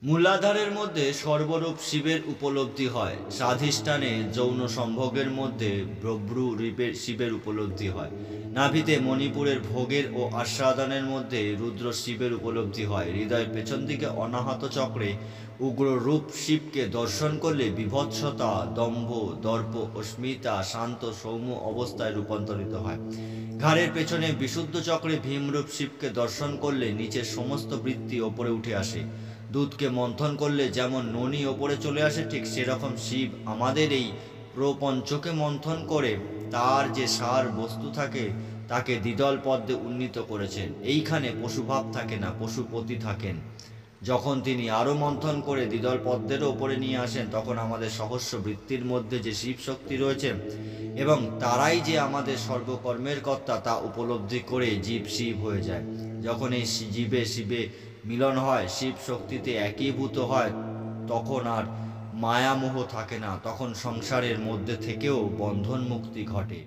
মূলাধারের মধ্যে সর্বরূপ শিবের উপলব্ধি হয়। স্বাধিষ্ঠানে যৌন সম্ভোগের মধ্যে ব্রভ্রু রূপের শিবের উপলব্ধি হয়। নাভিতে মণিপুরের ভোগের ও আস্বাদনের মধ্যে রুদ্র শিবের উপলব্ধি হয়। হৃদয়ের পেছন দিকে অনাহত চক্রে উগ্র রূপ শিবকে দর্শন করলে বিভৎসতা, দম্ভ, দর্প, অস্মিতা শান্ত সৌম্য অবস্থায় রূপান্তরিত হয়। ঘাড়ের পেছনে বিশুদ্ধ চক্রে ভীমরূপ শিবকে দর্শন করলে নিচের সমস্ত বৃত্তি ওপরে উঠে আসে। দুধকে মন্থন করলে যেমন ননি ওপরে চলে আসে, ঠিক সেরকম শিব আমাদের এই প্রপঞ্চকে মন্থন করে তার যে সার বস্তু থাকে তাকে দ্বিদল পদ্মে উন্নীত করেছেন। এইখানে পশুভাব থাকে না, পশুপতি থাকেন। যখন তিনি আরও মন্থন করে দ্বিদল পদ্মেরও ওপরে নিয়ে আসেন, তখন আমাদের সহস্র বৃত্তির মধ্যে যে শিব শক্তি রয়েছে এবং তারাই যে আমাদের সর্বকর্মের কর্তা তা উপলব্ধি করে জীব শিব হয়ে যায়। যখন এই জীবে শিবে মিলন হয়, শিব শক্তিতে একীভূত হয়, তখন আর মায়ামোহ থাকে না, তখন সংসারের মধ্যে থেকেও বন্ধন মুক্তি ঘটে।